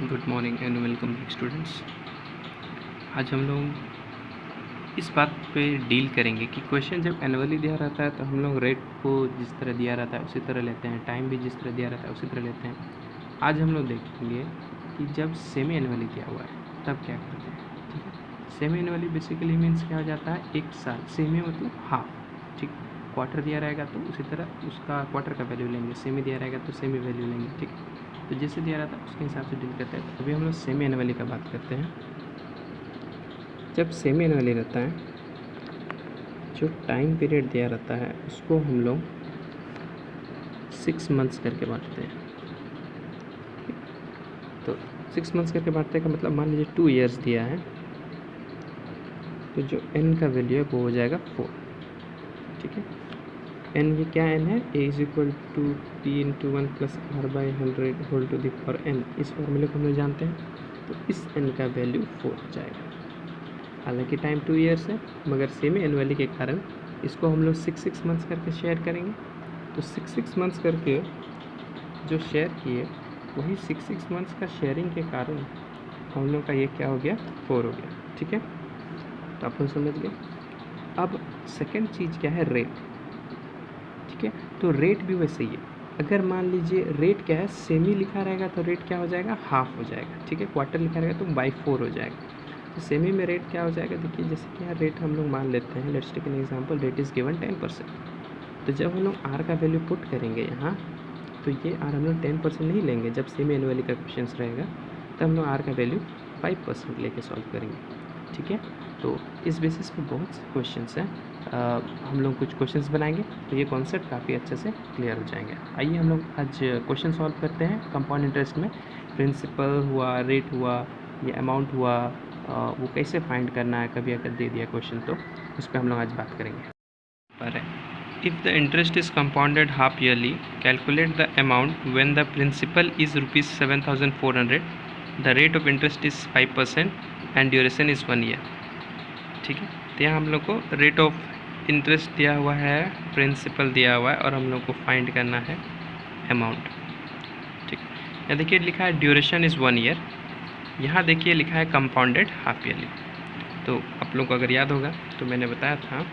Good morning and welcome back students. आज हम लोग इस बात पे डील करेंगे कि क्वेश्चन जब एनुअली दिया रहता है तो हम लोग रेट को जिस तरह दिया रहता है उसी तरह लेते हैं, टाइम भी जिस तरह दिया रहता है उसी तरह लेते हैं। आज हम लोग देखेंगे कि जब सेमी एनुअली दिया हुआ है तब क्या करते हैं। ठीक है, सेमी एनुअली बेसिकली मीन्स क्या हो जाता है, एक साल। सेमी मतलब हाफ। ठीक, क्वार्टर दिया रहेगा तो उसी तरह उसका क्वार्टर का वैल्यू लेंगे, सेमी दिया रहेगा तो सेमी वैल्यू लेंगे। ठीक, तो जैसे दिया रहता है उसके हिसाब से डील करते हैं। तो अभी हम लोग सेमी एनुअली का बात करते हैं। जब सेमी एनुअली रहता है, जो टाइम पीरियड दिया रहता है उसको हम लोग 6 मंथ्स करके बांटते हैं। तो 6 मंथ्स करके बांटने का मतलब मान लीजिए 2 ईयर्स दिया है, तो जो n का वैल्यू है वो हो जाएगा 4। ठीक है, n ये क्या n है, a is equal to p into 1 plus r by 100 whole to the power n। इस फॉर्मूले को हम लोग जानते हैं। तो इस n का वैल्यू 4 हो जाएगा। हालांकि टाइम 2 ईयर्स है, मगर सेमी एनुअली के कारण इसको हम लोग 6 मंथ्स करके शेयर करेंगे। तो 6 मंथ्स करके जो शेयर किए वही 6 मंथ्स का शेयरिंग के कारण हम लोग का ये क्या हो गया, 4 हो गया। ठीक है, तो आप लोग समझ गए। अब सेकेंड चीज़ क्या है, रेट। ठीक है, तो रेट भी वैसे ही है। अगर मान लीजिए रेट क्या है, सेमी लिखा रहेगा तो रेट क्या हो जाएगा, हाफ हो जाएगा। ठीक है, क्वार्टर लिखा रहेगा तो बाई 4 हो जाएगा। तो सेमी में रेट क्या हो जाएगा, देखिए जैसे कि यहाँ रेट हम लोग मान लेते हैं, let's take an example, rate is given 10%। तो जब हम लोग आर का वैल्यू पुट करेंगे यहाँ, तो ये आर हम लोग 10% नहीं लेंगे। जब सेमी एनुअली का क्वेश्चन रहेगा तब हम लोग आर का वैल्यू 5% लेके सॉल्व करेंगे। ठीक है, तो इस बेसिस पे बहुत से क्वेश्चंस हैं। हम लोग कुछ क्वेश्चंस बनाएंगे तो ये कॉन्सेप्ट काफ़ी अच्छे से क्लियर हो जाएंगे। आइए हम लोग आज क्वेश्चन सॉल्व करते हैं। कंपाउंड इंटरेस्ट में प्रिंसिपल हुआ, रेट हुआ या अमाउंट हुआ, वो कैसे फाइंड करना है, कभी अगर दे दिया क्वेश्चन तो उस पर हम लोग आज बात करेंगे। पर if the interest is compounded half yearly, calculate the amount when the principal is ₹7,400, the rate of interest is 5% and duration is 1 year. ठीक है, तो यहाँ हम लोग को रेट ऑफ इंटरेस्ट दिया हुआ है, प्रिंसिपल दिया हुआ है और हम लोग को फाइंड करना है अमाउंट। ठीक, यहाँ देखिए लिखा है ड्यूरेशन इज़ 1 ईयर, यहाँ देखिए लिखा है कंपाउंडेड हाफ ईयरली। तो आप लोग को अगर याद होगा तो मैंने बताया था,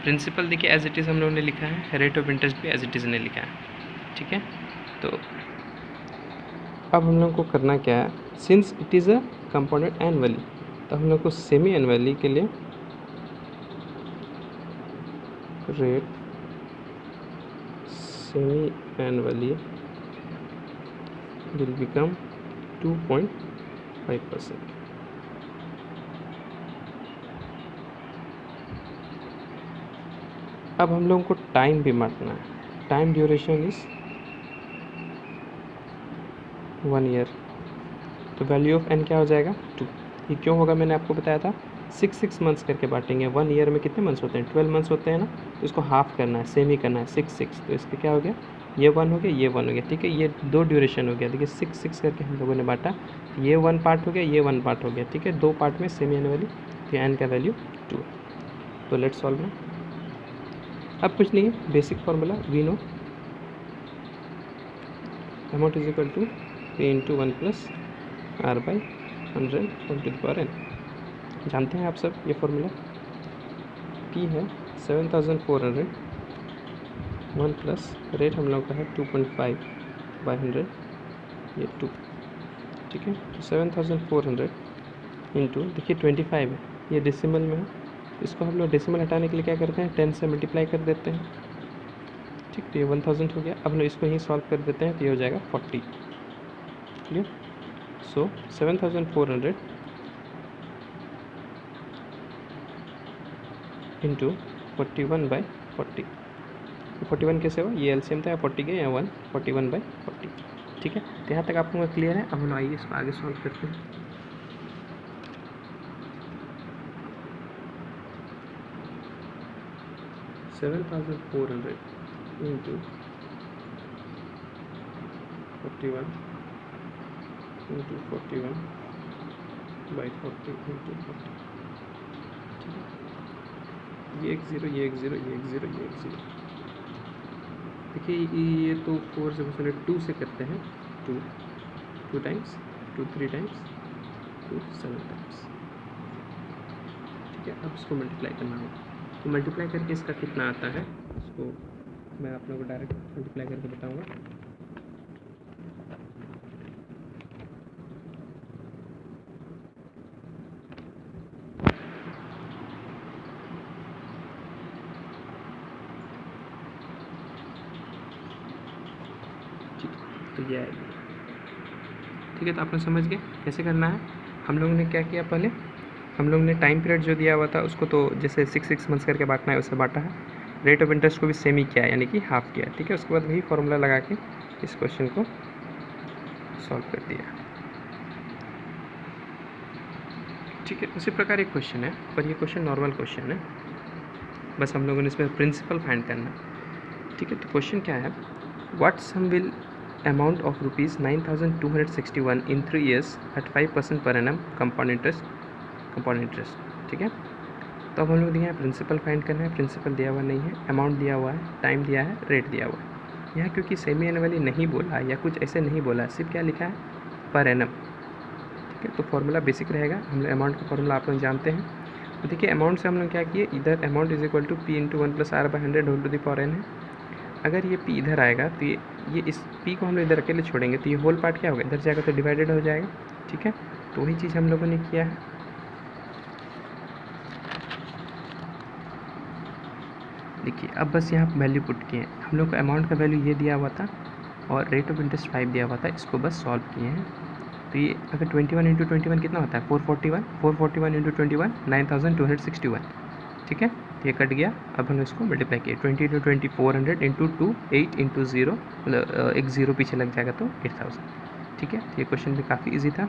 प्रिंसिपल देखिए एज इट इज़ हम लोगों ने लिखा है, रेट ऑफ इंटरेस्ट भी एज इट इज़ ने लिखा है। ठीक है, तो अब हम लोग को करना क्या है, since it is a compounded annually, तो हम लोग को सेमी एनुअली के लिए rate semi annually will become 2.5%। अब हम लोगों को टाइम भी मापना है। टाइम ड्यूरेशन इज 1 ईयर, तो वैल्यू ऑफ n क्या हो जाएगा, 2। ये क्यों होगा, मैंने आपको बताया था 6 मंथ्स करके बांटेंगे। 1 ईयर में कितने मंथ्स होते हैं, 12 मंथ्स होते हैं ना, तो इसको हाफ करना है, सेमी करना है, 6, तो इसका क्या हो गया, ये 1 हो गया, ये 1 हो गया। ठीक है, ये 2 ड्यूरेशन हो गया। देखिए 6 करके हम लोगों ने बांटा, ये 1 पार्ट हो गया, ये 1 पार्ट हो गया। ठीक है, 2 पार्ट में सेमी एनुअली, तो n का वैल्यू 2। तो लेट्स सॉल्व ना। अब कुछ नहीं है, basic formula we know, amount is equal to p into 1 plus r by 100 whole to the power n। जानते हैं आप सब ये फार्मूला। p है 7,400, 1 प्लस रेट हम लोग का है 2.5 बाई 100, ये 2। ठीक है, तो 7,400 इंटू देखिए 25 है, ये डेसिमल में है, इसको हम लोग डेसिमल हटाने के लिए क्या करते हैं, 10 से मल्टीप्लाई कर देते हैं। ठीक, तो ये 1000 हो गया। अब हम इसको ही सॉल्व कर देते हैं, तो ये हो जाएगा 40। क्लियर, सो 7,400 इंटू 41/40। 41 कैसे हुआ, ये एलसीएम था, 40 के या 1, 41/40। ठीक है, तो यहाँ तक आप लोगों का क्लियर है। अब हम आइए इसको आगे सॉल्व करते हैं। $7,400 इंटू 41 इंटू 41/40 इंटू 40। ठीक है, ये 1 0, ये 1 0, ये 1 0, ये 1 0। देखिए ये तो 4 से 2 से करते हैं, 2 2 टाइम्स, 2 3 टाइम्स, 2 7 टाइम्स। ठीक है, अब इसको मल्टीप्लाई करना होगा। तो मल्टीप्लाई करके इसका कितना आता है उसको मैं आप लोगों को डायरेक्ट मल्टीप्लाई करके बताऊँगा। तो ये आएगी। ठीक है, तो आपने समझ गए कैसे करना है। हम लोगों ने क्या किया, पहले हम लोग ने टाइम पीरियड जो दिया हुआ था उसको तो जैसे 6 मंथ्स करके बांटना है, उससे बांटा है। रेट ऑफ इंटरेस्ट को भी सेम ही किया है, यानी कि हाफ किया। ठीक है, उसके बाद वही फॉर्मूला लगा के इस क्वेश्चन को सॉल्व कर दिया। ठीक है, उसी प्रकार एक क्वेश्चन है, पर ये क्वेश्चन नॉर्मल क्वेश्चन है, बस हम लोगों ने इसमें प्रिंसिपल फाइंड करना। ठीक है, तो क्वेश्चन क्या है, what sum will amount of rupees 9261 in 3 years at 5% per annum compound interest। ठीक है, तो अब हम लोग दिया है प्रिंसिपल फाइंड करना है। प्रिंसिपल दिया हुआ नहीं है, अमाउंट दिया हुआ है, टाइम दिया है, रेट दिया हुआ है। यहाँ क्योंकि सेमी एनुअली नहीं बोला है या कुछ ऐसे नहीं बोला है, सिर्फ क्या लिखा है, पर एनम। ठीक है, तो फॉर्मूला बेसिक रहेगा, हम लोग अमाउंट का फॉर्मूला आप लोग जानते हैं। तो देखिए अमाउंट से हम लोग क्या किए, इधर amount is equal to P into 1 + r/100 whole to the power n है। अगर ये p इधर आएगा तो ये इस p को हम लोग इधर अकेले छोड़ेंगे तो ये होल पार्ट क्या होगा, इधर जाएगा तो डिवाइडेड हो जाएगा। ठीक है, तो वही चीज़ हम लोगों ने किया है। देखिए अब बस यहाँ वैल्यू पुट किए हैं हम लोग को। अमाउंट का वैल्यू ये दिया हुआ था और रेट ऑफ इंटरेस्ट 5 दिया हुआ था, इसको बस सॉल्व किए हैं। तो ये अगर 21 × 21 कितना होता है, 441, 441 × 21 9261। ठीक है, ये कट गया। अब हमने इसको मल्टीप्लाई किया, 20 × 20 400 × 2 8 × 0, मतलब एक 0 पीछे लग जाएगा तो 8000। ठीक है, ये क्वेश्चन भी काफ़ी इजी था।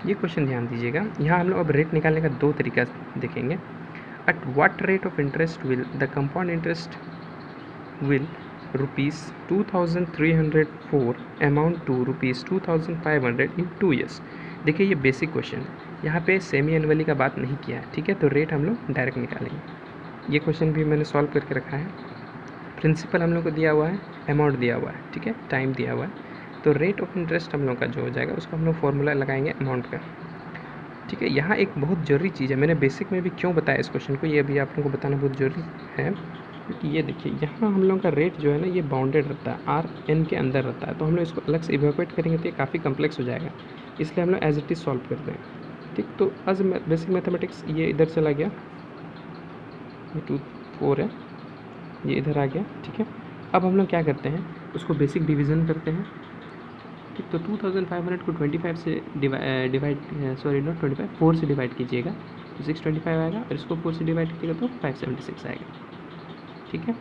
ये क्वेश्चन ध्यान दीजिएगा, यहाँ हम लोग अब रेट निकालने का 2 तरीका देखेंगे। At what rate of interest will the compound interest will ₹2304 amount to ₹2500 in 2 years। देखिए ये बेसिक क्वेश्चन है, यहाँ पे सेमी एनुअली का बात नहीं किया है। ठीक है, तो रेट हम लोग डायरेक्ट निकालेंगे। ये क्वेश्चन भी मैंने सॉल्व करके रखा है। प्रिंसिपल हम लोग को दिया हुआ है, अमाउंट दिया हुआ है, ठीक है, टाइम दिया हुआ है। तो रेट ऑफ इंटरेस्ट हम लोग का जो हो जाएगा उसको हम लोग फॉर्मूला लगाएंगे अमाउंट का। ठीक है, यहाँ एक बहुत ज़रूरी चीज़ है, मैंने बेसिक में भी क्यों बताया इस क्वेश्चन को, ये अभी आप लोगों को बताना बहुत ज़रूरी है। क्योंकि ये देखिए यहाँ हम लोगों का रेट जो है ना ये बाउंडेड रहता है, आर एन के अंदर रहता है। तो हम लोग इसको अलग से इवेकुएट करेंगे तो ये काफ़ी कम्प्लेक्स हो जाएगा, इसलिए हम लोग एज इट इज़ सॉल्व करते हैं। ठीक, तो एज बेसिक मैथमेटिक्स ये इधर चला गया, ये 2 4 है, ये इधर आ गया। ठीक है, अब हम लोग क्या करते हैं, उसको बेसिक डिवीज़न करते हैं। ठीक, तो 2500 को 25 से डिवाइड 4 से डिवाइड कीजिएगा तो 625 आएगा, और इसको 4 से डिवाइड कीजिएगा तो 576 आएगा। ठीक है,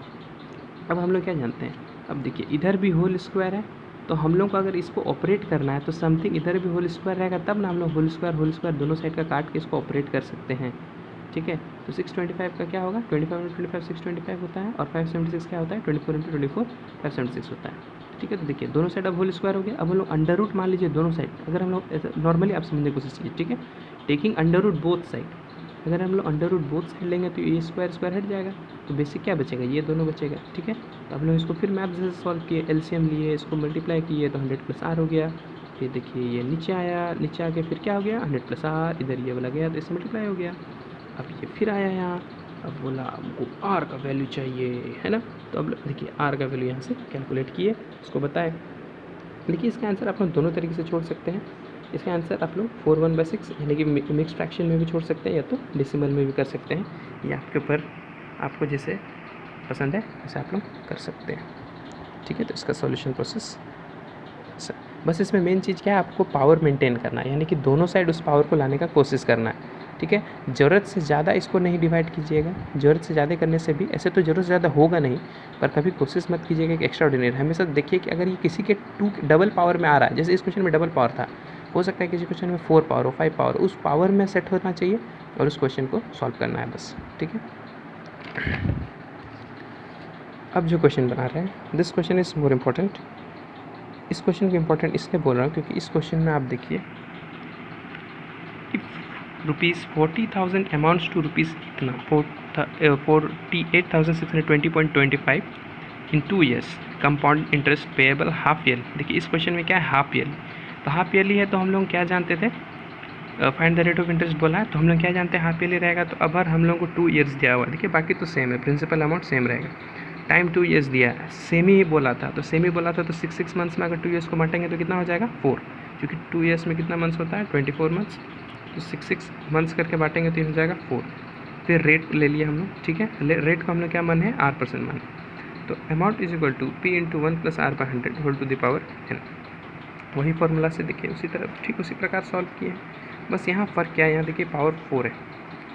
अब हम लोग क्या जानते हैं, अब देखिए इधर भी होल स्क्वायर है, तो हम लोग को अगर इसको ऑपरेट करना है तो समथिंग इधर भी होल स्क्वायर रहेगा, तब ना हम लोग होल स्क्वायर दोनों साइड का काट के इसको ऑपरेट कर सकते हैं। ठीक है, तो 625 का क्या होगा, 25 × 25 625 होता है, और 576 क्या होता है, 24 × 24 576 होता है। ठीक है, तो देखिए दोनों साइड अब होल स्क्वायर हो गया। अब हम लोग अंडर रूट मान लीजिए दोनों साइड, अगर हम लोग नॉर्मली आप समझने की कोशिश कीजिए। ठीक है, taking under root both side, अगर हम लोग अंडर रूट बोथ साइड लेंगे तो ये स्क्वायर हट जाएगा, तो बेसिक क्या बचेगा, ये दोनों बचेगा। ठीक है, तो हम लोग इसको फिर मैप जैसे सॉल्व किए, एलसीएम लिए, इसको मल्टीप्लाई किए तो 100 + r हो गया। फिर देखिए ये नीचे आया, नीचे आके फिर क्या हो गया, 100 + r, इधर ये वाला गया तो इससे मल्टीप्लाई हो गया। अब ये फिर आया यहाँ, अब बोला हमको r का वैल्यू चाहिए, है ना। तो अब देखिए r का वैल्यू यहाँ से कैलकुलेट किए, इसको बताएं। देखिए इसका आंसर आप लोग दोनों तरीके से छोड़ सकते हैं। इसका आंसर आप लोग 4/1/6 यानी कि मिक्स फ्रैक्शन में भी छोड़ सकते हैं, या तो डेसिमल में भी कर सकते हैं, ये आपके ऊपर, आपको जैसे पसंद है वैसे आप लोग कर सकते हैं। ठीक है, तो इसका सॉल्यूशन प्रोसेस बस इसमें मेन चीज़ क्या है, आपको पावर मेंटेन करना है, यानी कि दोनों साइड उस पावर को लाने का कोशिश करना है। ठीक है, ज़रूरत से ज़्यादा इसको नहीं डिवाइड कीजिएगा, ज़रूरत से ज़्यादा करने से भी, ऐसे तो ज़रूरत से ज़्यादा होगा नहीं, पर कभी कोशिश मत कीजिएगा कि एक्स्ट्रा ऑर्डिनरी। हमेशा देखिए कि अगर ये किसी के 2 डबल पावर में आ रहा है, जैसे इस क्वेश्चन में डबल पावर था, हो सकता है किसी क्वेश्चन में 4 पावर हो, 5 पावर, उस पावर में सेट होना चाहिए और उस क्वेश्चन को सॉल्व करना है बस। ठीक है, अब जो क्वेश्चन बना रहे हैं, this question is more important. इस क्वेश्चन को इम्पोर्टेंट इसलिए बोल रहा हूँ क्योंकि इस क्वेश्चन में आप देखिए, ₹40,000 अमाउंट्स टू रुपीज़ कितना 48,620.25 इन 2 years compound interest payable half yearly. देखिए इस क्वेश्चन में क्या है, हाफ ईयरली, तो हाफ ईयरली है तो हम लोग क्या जानते थे, find the rate of interest बोला है तो हम लोग क्या जानते हैं, हाफ ईयरली रहेगा। तो अब हम लोगों को 2 ईयर्स दिया हुआ है, देखिए बाकी तो सेम है, प्रिंसिपल अमाउंट सेम रहेगा, टाइम 2 ईयर्स दिया है, सेमी ही बोला था, तो सेमी बोला था तो 6 मंथ्स में अगर 2 ईयर्स को बांटेंगे तो कितना हो जाएगा 4, क्योंकि 2 ईयर्स में कितना मंथ्स होता है 24 मंथ्स, तो 6 मंथ्स करके बांटेंगे तो ये हो जाएगा 4। फिर रेट ले लिया हम लोग, ठीक है, रेट को हम लोग क्या मान है, R% मान, तो amount is equal to P × 1 + R/100 whole to the power n। वही फॉर्मूला से देखिए उसी तरह ठीक उसी प्रकार सॉल्व किए हैं, बस यहाँ फ़र्क क्या है, यहाँ देखिए पावर 4 है,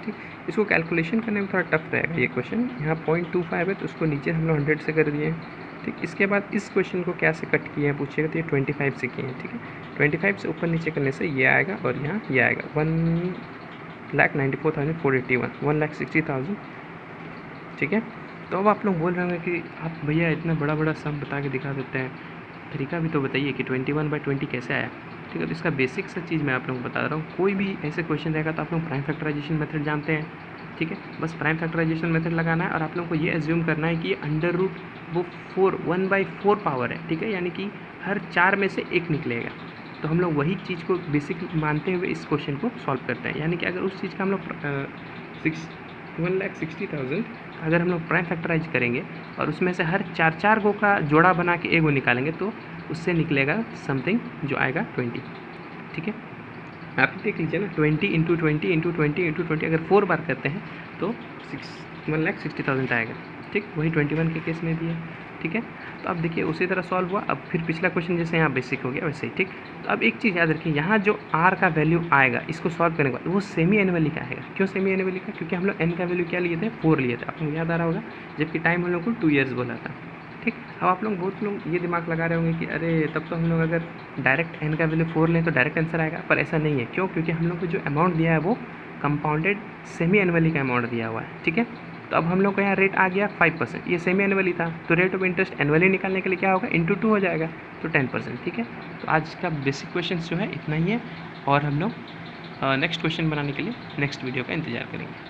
ठीक, इसको कैलकुलेशन करने में थोड़ा टफ रहेगा ये क्वेश्चन, यहाँ 0.25 है तो उसको नीचे हम लोग 100 से कर दिए हैं, ठीक। इसके बाद इस क्वेश्चन को क्या से कट किए हैं पूछिएगा तो ये 25 से किए हैं, ठीक है, 25 से ऊपर नीचे करने से ये आएगा और यहाँ ये आएगा 1,94,481, 1,60,000, ठीक है। तो अब आप लोग बोल रहे होंगे कि आप भैया इतना बड़ा बड़ा सम बता के दिखा देते हैं, तरीका भी तो बताइए कि 21/20 कैसे आया, ठीक है। तो इसका बेसिक सा चीज़ मैं आप लोगों को बता रहा हूँ, कोई भी ऐसे क्वेश्चन रहेगा तो आप लोग प्राइम फैक्टराइजेशन मेथड जानते हैं, ठीक है, बस प्राइम फैक्टराइजेशन मेथड लगाना है और आप लोगों को ये एज्यूम करना है कि ये अंडर रूट वो 1/4 पावर है, ठीक है, यानी कि हर 4 में से 1 निकलेगा। तो हम लोग वही चीज़ को बेसिक मानते हुए इस क्वेश्चन को सॉल्व करते हैं, यानी कि अगर उस चीज़ का हम लोग 1,60,000 अगर हम लोग प्राइम फैक्टराइज करेंगे और उसमें से हर 4 गो का जोड़ा बना के एक गो निकालेंगे तो उससे निकलेगा समथिंग जो आएगा 20, ठीक है। आप देख लीजिए ना, 20 × 20 × 20 × 20 अगर 4 बार करते हैं तो 1,60,000 आएगा, ठीक, वही 21 के केस में भी है, ठीक है। तो अब देखिए उसी तरह सॉल्व हुआ, अब फिर पिछला क्वेश्चन जैसे यहाँ बेसिक हो गया वैसे ही, ठीक। तो अब एक चीज़ याद रखिए, यहाँ जो R का वैल्यू आएगा इसको सॉल्व करने के बाद वो सेमी एनुअली का आएगा। क्यों सेमी एनुअली का, क्योंकि हम लोग n का वैल्यू क्या लिए थे, 4 लिए थे, आपको याद आ रहा होगा, जबकि टाइम हम लोग को 2 ईयर्स बोला था, ठीक। अब आप लोग बहुत लोग ये दिमाग लगा रहे होंगे कि अरे तब तो हम लोग अगर डायरेक्ट n का वैल्यू 4 लें तो डायरेक्ट आंसर आएगा, पर ऐसा नहीं है। क्यों, क्योंकि हम लोग को जो अमाउंट दिया है वो कंपाउंडेड सेमी एनुअली का अमाउंट दिया हुआ है, ठीक है। तो अब हम लोग को यहाँ रेट आ गया 5%, ये सेमी एनुअली था, तो रेट ऑफ इंटरेस्ट एनुअली निकालने के लिए क्या होगा, × 2 हो जाएगा, तो 10%, ठीक है। तो आज का बेसिक क्वेश्चन जो है इतना ही है, और हम लोग नेक्स्ट क्वेश्चन बनाने के लिए नेक्स्ट वीडियो का इंतजार करेंगे।